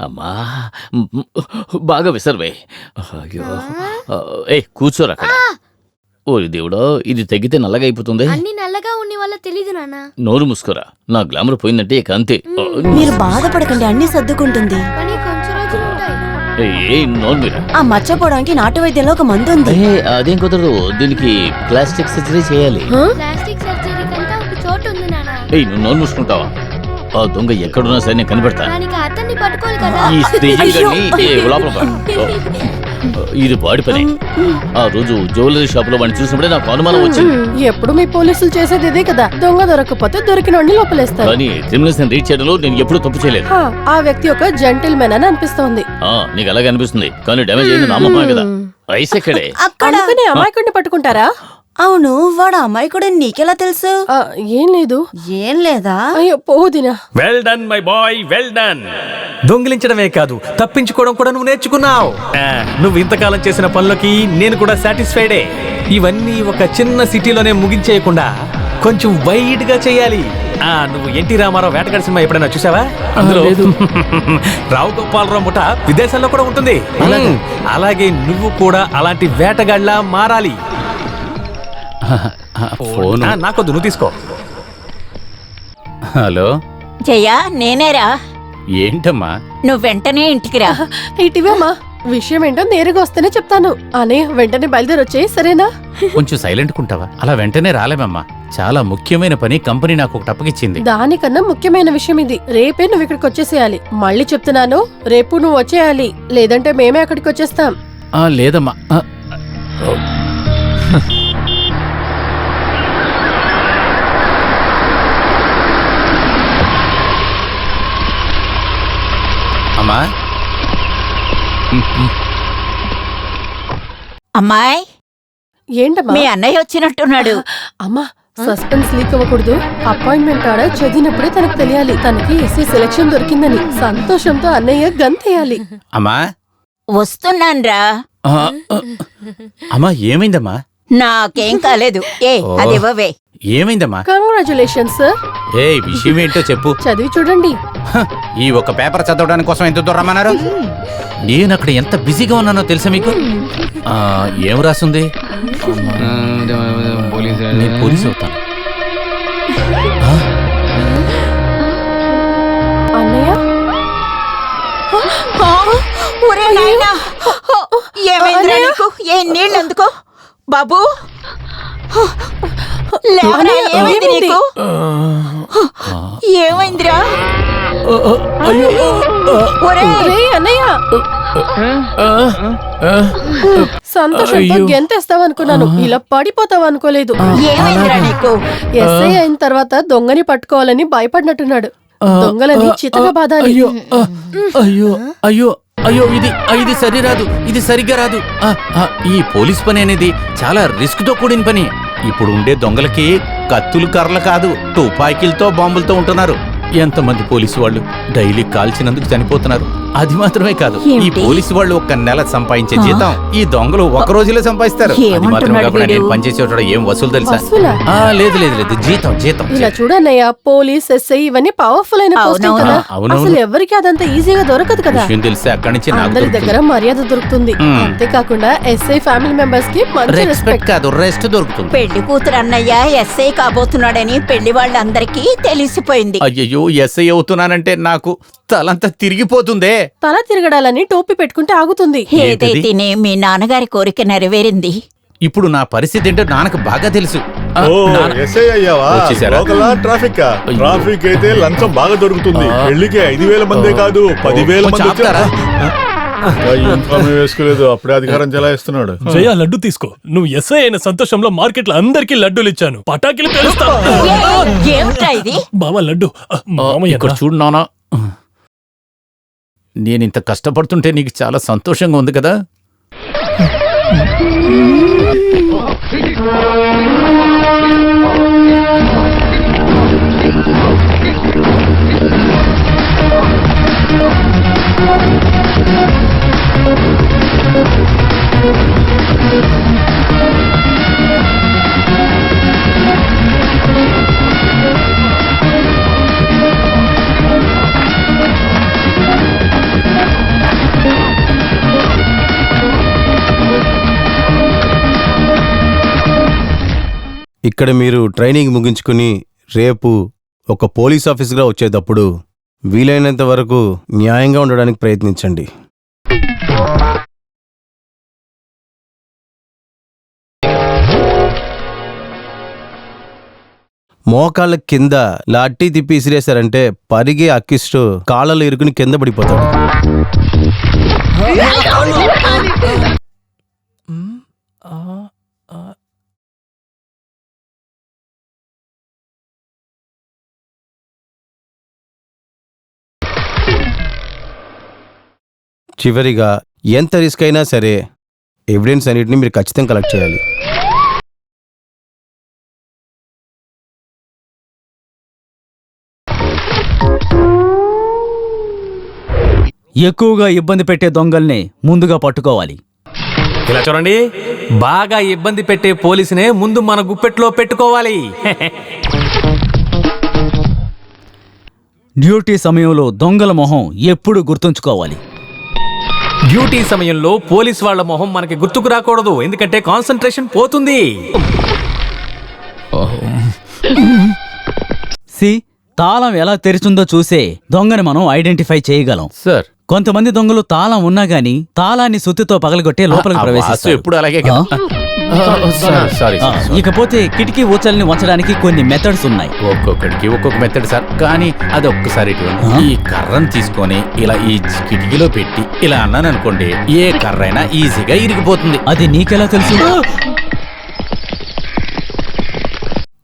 అమ్మా బాగా విసర్వే. అయ్యో కూర్చోరు అక్కడ. ఓరి దేవుడా, ఇది తగ్గితే నల్లగా అయిపోతుంది. అన్ని నల్లగా ఉండి వల్ల తెలీదు నాన్న. నోరు మూసుకోరా, నా గ్లామర్ పోయిందంటే ఇక అంతే. మీరు బాధపడకండి, అన్ని సర్దుకుంటుంది. కానీ కొంచెం రోజులు ఉంటాయి. నోరు మీరా. ఆ మర్చిపోవడానికి నాటు వైద్యంలో ఒక మందు ఉంది. అదేం కుదరదు, దీనికి ప్లాస్టిక్ సర్జరీ చేయాలి. ప్లాస్టిక్ సర్జరీ కంటే ఒక చోటు ఉంది నాన్న. నువ్వు నోరు మూసుకుంటావా? ఆ దొంగ ఎక్కడున్నా సరే నేను కనిపెడతా. దానికి అతన్ని పట్టుకోవాలి కదా. ఈ స్త్రీని లోపల ఇది వాడి పని. ఆ రోజు జ్యువెలరీ షాప్ లో వాడిని చూసినప్పుడే నాకు అనుమానం వచ్చింది. ఎప్పుడు మీ పోలీసులు చేసేది ఇదే కదా, దొంగ దొరకకపోతే దొరికిన వాడిని లోపలేస్తారు. కానీ క్రిమినల్స్ రీచ్ చేయడంలో నేను ఎప్పుడు తప్పు చేయలేదు. ఆ వ్యక్తి ఒక జెంటిల్మెన్ అని అనిపిస్తోంది. నీకు అలాగే అనిపిస్తుంది, కానీ డ్యామేజ్ అయింది నా మొహమే కదా. ఐస్ ఎక్కడే? అందుకనే అమాయకుడిని పట్టుకుంటారా? అవును, వాడు అమాయకుడు నీకెలా తెలుసు? ఏం లేదు. ఏం లేదా? అయ్యో పోదినా. Well done my boy, well done. దొంగిలించడమే కాదు, తప్పించుకోవడం కూడా నువ్వు నేర్చుకున్నావు. నువ్వు ఇంతకాలం చేసిన పనులకి నేను కూడా సాటిస్ఫైడే. ఇవన్నీ ఒక చిన్న సిటీలోనే ముగించేయకుండా కొంచెం వైడ్ గా చేయాలి. నువ్వు ఎన్టీ రామారావు వేటగాడి సినిమా ఎప్పుడైనా చూసావా? అందులో రావు గోపాలరావు ముఠ విదేశాల్లో కూడా ఉంటుంది. అలాగే నువ్వు కూడా అలాంటి వేటగాడిలా మారాలి. నాకొద్దు, నువ్వు తీసుకో. హలో జయా, నేనేరా. ఏంటమ్మా? నువ్వు వెంటనే ఇంటికి రా. ఇటీవేమా, విషయం ఏంటో నేరుగా వస్తేనే చెప్తాను. అనే వెంటనే బయలుదేరి వచ్చేయి, సరేనా? కొంచెం సైలెంట్ కుంటావా? అలా వెంటనే రాలేమమ్మా, చాలా ముఖ్యమైన పని కంపెనీ నాకు ఒకటి అప్పగిచ్చింది. దానికన్నా ముఖ్యమైన విషయం ఇది. రేపే నువ్వు ఇక్కడికి వచ్చేసేయాలి. మళ్ళీ చెప్తున్నాను, రేపు నువ్వు వచ్చేయాలి, లేదంటే మేమే అక్కడికి వచ్చేస్తాం. లేదమ్మా. అమ్మా, అమ్మాయి, ఏంటమ్మా? మీ అన్నయ్య వచ్చినట్టున్నాడు. అమ్మా, సస్పెన్స్ లీక్ అవ్వకూడదు. అపాయింట్మెంట్ ఆర్డర్ చదివినప్పుడే తనకు తెలియాలి. తనకి ఎస్సీ సెలక్షన్ దొరికిందని. సంతోషంతో అన్నయ్య గంతేయాలి. అమ్మా వస్తున్నాన్రా. అమ్మా, ఏమైందమ్మా? నాకేం కాలేదు. అదివ్వవే. ఏమైందమ్మా? Congratulations sir. విషయం ఏంటో చెప్పు. చదివి చూడండి. ఈ ఒక పేపర్ చదవడానికి కోసం ఎంత దూరం రమ్మన్నారు? నేను అక్కడ ఎంత బిజీగా ఉన్నానో తెలుసా మీకు? ఏం రాసుంది? నేను పోలీసు అవుతాను. అన్నయ్య, ఏమైందిరా నీకు? నీళ్ళు ఎందుకో బాబు? ఏమైంది నీకు? ఏమైందిరా? సంతోషంతో గెంతేస్తావనుకున్నాను, ఇలా పడిపోతావనుకోలేదు. ఏమైందిరా నీకు? ఎస్ఐ అయిన తర్వాత దొంగని పట్టుకోవాలని భయపడినట్టున్నాడు. దొంగలని చితగా బాధాలి. అయ్యో అయ్యో అయ్యో, ఇది సరిరాదు, ఇది సరిగ్గా రాదు. ఈ పోలీస్ పని అనేది చాలా రిస్క్ తో కూడిన పని. ఇప్పుడు ఉండే దొంగలకి కత్తులు, కర్రలు కాదు, తుపాకీలతో, బాంబులతో ఉంటున్నారు. ఎంతమంది పోలీసు వాళ్ళు డైలీ కాల్చినందుకు చనిపోతున్నారు. అది మాత్రమే కాదు, ఈ పోలీసు వాళ్ళు ఒక్క నెల సంపాదించే జీతం ఈ దొంగలు ఒక రోజులో సంపాదిస్తారు. అది మాత్రమే కాకుండా నేను పనిచేసే చోట ఏం వసూలు తెలుసా? లేదు లేదు లేదు, జీతం జీతం. ఇలా చూడన్నయ్య, పోలీస్, ఎస్ఐ ఇవన్నీ పవర్ఫుల్ అయిన పోస్టింగ్ కదా. అసలు ఎవరికి అదంతా ఈజీగా దొరకదు కదా. విషయం తెలిస్తే అక్కడి నుంచి అందరి దగ్గర మర్యాద దొరుకుతుంది. అంతేకాకుండా ఎస్ఐ ఫ్యామిలీ మెంబర్స్ కి మంచి రెస్పెక్ట్ కాదు, రెస్ట్ దొరుకుతుంది. పెళ్లి కూతురు అన్నయ్య ఎస్ఐ కాబోతున్నాడని పెళ్లి వాళ్ళందరికీ తెలిసిపోయింది. అయ్యో, ఎస్ఐ అవుతున్నానంటే నాకు తలంతా తిరిగిపోతుందే. తల తిరగడాలని టోపీ పెట్టుకుంటే ఆగుతుంది. ఏదైతేనే మీ నాన్నగారి కోరిక నెరవేరింది. ఇప్పుడు నా పరిస్థితి ఏంటో నాన్నకు బాగా తెలుసు. ట్రాఫిక్ అయితే లంచం బాగా దొరుకుతుంది. పెళ్లికి 5,000 మందే కాదు 10,000 మంది వచ్చారా? వేసుకోలేదు, అప్పుడే అధికారం చెలాయిస్తున్నాడు. జయ, లడ్డు తీసుకో. నువ్వు ఎస్ఐ అయిన సంతోషంలో మార్కెట్ లో అందరికి లడ్డూలు ఇచ్చాను. పటాకిలు తెలుస్తా. బావా లడ్డు. ఇక్కడ చూడు నాన్న, నేనింత కష్టపడుతుంటే నీకు చాలా సంతోషంగా ఉంది కదా. ఇక్కడ మీరు ట్రైనింగ్ ముగించుకుని రేపు ఒక పోలీస్ ఆఫీసర్గా వచ్చేటప్పుడు వీలైనంత వరకు న్యాయంగా ఉండడానికి ప్రయత్నించండి. మోకాళ్ళ కింద లాఠీ తిప్పి ఇసిరేశారంటే పరిగే అక్కిస్టు కాళ్ళలో ఇరుకుని కింద పడిపోతాడు. చివరిగా ఎంత రిస్క్ అయినా సరే ఎవిడెన్స్ అన్నిటిని మీరు ఖచ్చితంగా కలెక్ట్ చేయాలి. ఎక్కువగా ఇబ్బంది పెట్టే దొంగల్ని ముందుగా పట్టుకోవాలి. ఇలా చూడండి, బాగా ఇబ్బంది పెట్టే పోలీసునే ముందు మన గుప్పెట్లో పెట్టుకోవాలి. డ్యూటీ సమయంలో దొంగల మొహం ఎప్పుడు గుర్తుంచుకోవాలి. డ్యూటీ సమయంలో పోలీస్ వాళ్ళ మొహం మనకి గుర్తుకు రాకూడదు, ఎందుకంటే కాన్సంట్రేషన్ పోతుంది. తాళం ఎలా తెరిచిందో చూసే దొంగని మనం ఐడెంటిఫై చేయగలం. సార్, కొంతమంది దొంగలు తాళం ఉన్నా గానీ తాళాన్ని సుత్తితో పగలగొట్టే లోపలికి ప్రవేశిస్తారు. ఎప్పుడు అలాగే కదా. సారీ. ఇకపోతే కిటికీ ఊచల్ని వంచడానికి కొన్ని మెథడ్స్ ఉన్నాయి. ఒక్కొక్కడికి ఒక్కొక్క మెథడ్ సార్, కానీ అది ఒక్కసారి ఇటువంటి ఈ కర్రను తీసుకొని ఇలా ఈ కిటికీలో పెట్టి ఇలా అన్నాను అనుకోండి, ఏ కర్ర అయినా ఈజీగా ఇరిగిపోతుంది. అది నీకెలా తెలుసు?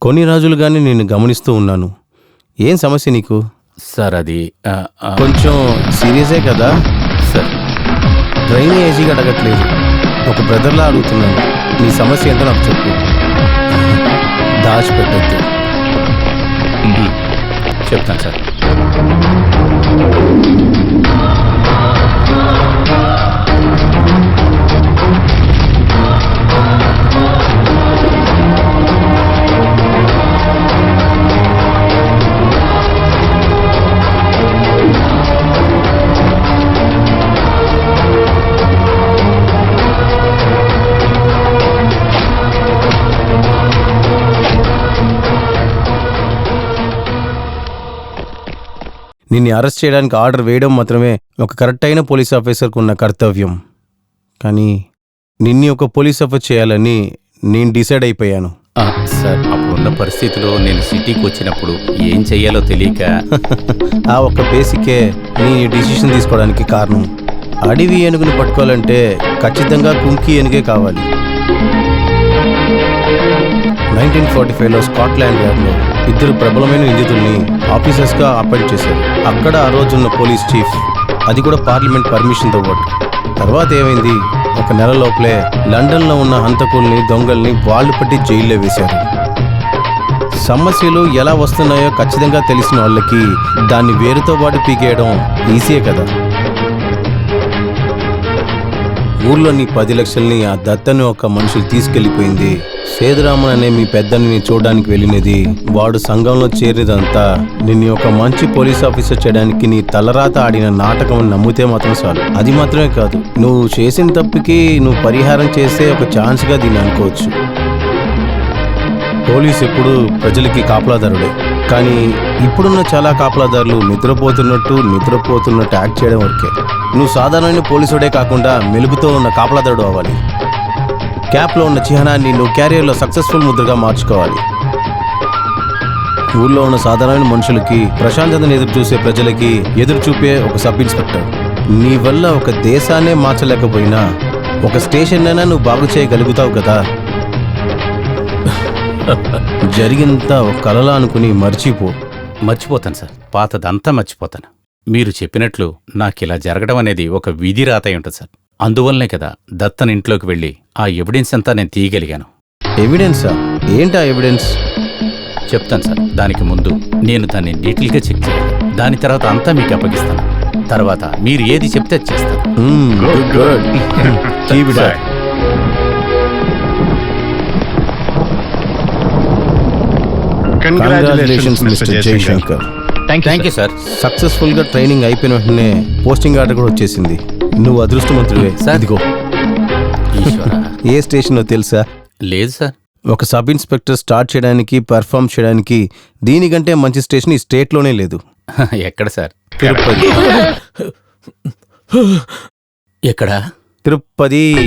కొన్ని రోజులుగానే నేను గమనిస్తూ ఉన్నాను. ఏం సమస్య నీకు? సార్ అది కొంచెం సీరియసే కదా సార్. ట్రైన్ ఈజీగా అడగట్లేదు, ఒక బ్రదర్లా అడుగుతున్నాను. నీ సమస్య ఏంటో నాకు చెప్పు, దాచిపెట్టద్దు. చెప్తాను సార్. నిన్ను అరెస్ట్ చేయడానికి ఆర్డర్ వేయడం మాత్రమే ఒక కరెక్ట్ అయిన పోలీస్ ఆఫీసర్కు ఉన్న కర్తవ్యం. కానీ నిన్ను ఒక పోలీస్ ఆఫీసర్ చేయాలని నేను డిసైడ్ అయిపోయాను. సార్, అప్పుడున్న పరిస్థితిలో నేను సిటీకి వచ్చినప్పుడు ఏం చెయ్యాలో తెలియక ఆ ఒక్క బేసికే నీ డిసిషన్ తీసుకోవడానికి కారణం. అడవి ఏనుగుని పట్టుకోవాలంటే ఖచ్చితంగా కుంకి ఏనుగే కావాలి. 1945లో స్కాట్లాండ్ యార్డ్లో 2 ప్రబలమైన నిందితుల్ని ఆఫీసర్స్గా అపాయింట్ చేశారు. అక్కడ ఆ రోజున్న పోలీస్ చీఫ్, అది కూడా పార్లమెంట్ పర్మిషన్తో పాటు. తర్వాత ఏమైంది, ఒక నెల లోపలే లండన్లో ఉన్న హంతకుల్ని దొంగల్ని వాళ్ళు పట్టి జైల్లో వేశారు. సమస్యలు ఎలా వస్తున్నాయో ఖచ్చితంగా తెలిసిన వాళ్ళకి దాన్ని వేరుతో పాటు పీకేయడం ఈజీయే కదా. ఊర్లోని 10 లక్షల్ని ఆ దత్తని ఒక మనుషులు తీసుకెళ్లిపోయింది. సేదురామన్ అనే మీ పెద్దని చూడడానికి వెళ్ళినది. వాడు సంఘంలో చేరినదంతా నిన్ను ఒక మంచి పోలీస్ ఆఫీసర్ చేయడానికి నీ తలరాత ఆడిన నాటకం నమ్మితే మాత్రం చాలు. అది మాత్రమే కాదు, నువ్వు చేసిన తప్పుకి నువ్వు పరిహారం చేసే ఒక ఛాన్స్గా దీన్ని అనుకోవచ్చు. పోలీస్ ఎప్పుడు ప్రజలకి కాపలాదారుడే, కానీ ఇప్పుడున్న చాలా కాపలాదారులు నిద్రపోతున్నట్టు యాక్ట్ చేయడం వరకే. నువ్వు సాధారణమైన పోలీసుడే కాకుండా మెలుగుతో ఉన్న కాపలాదారుడు అవ్వాలి. క్యాప్లో ఉన్న చిహ్నాన్ని నువ్వు క్యారియర్లో సక్సెస్ఫుల్ ముద్రగా మార్చుకోవాలి. ఊళ్ళో ఉన్న సాధారణ మనుషులకి, ప్రశాంతతను ఎదురుచూసే ప్రజలకి ఎదురుచూపే ఒక సబ్ ఇన్స్పెక్టర్. నీ వల్ల ఒక దేశాన్నే మార్చలేకపోయినా ఒక స్టేషన్ అయినా నువ్వు బాగు చేయగలుగుతావు కదా. జరిగిందంతా ఒక కలలా అనుకుని మర్చిపోతాను సార్. పాతదంతా మర్చిపోతాను. మీరు చెప్పినట్లు నాకు ఇలా జరగడం అనేది ఒక విధి రాత ఉంటుంది సార్. అందువల్లనే కదా దత్తన్ ఇంట్లోకి వెళ్ళి ఆ ఎవిడెన్స్ అంతా నేను తీయగలిగాను. ఎవిడెన్సా? ఏంటా ఎవిడెన్స్? చెప్తాను సార్. దానికి ముందు నేను దాన్ని డీటెయిల్గా చెక్ చేయాలి. దాని తర్వాత అంతా మీకు అప్పగిస్తాను. తర్వాత మీరు ఏది చెప్తే అది చేస్తాను. Congratulations mister Jayashankar. Thank you sir. Successful గా ట్రైనింగ్ అయిపోయిన వెంటనే పోస్టింగ్ ఆర్డర్ కూడా వచ్చేసింది. నువ్వు అదృష్టవంతుడివే. సార్, ఇదిగో. ఈశ్వరా. ఏ స్టేషనో తెలుసా? లేదు సార్. ఒక సబ్ ఇన్స్పెక్టర్ స్టార్ట్ చేయడానికి పెర్ఫామ్ చేయడానికి దీనికంటే మంచి స్టేషన్ ఈ స్టేట్లోనే లేదు. ఎక్కడ సార్? తిరుపతి. ఎక్కడ? తిరుపతి.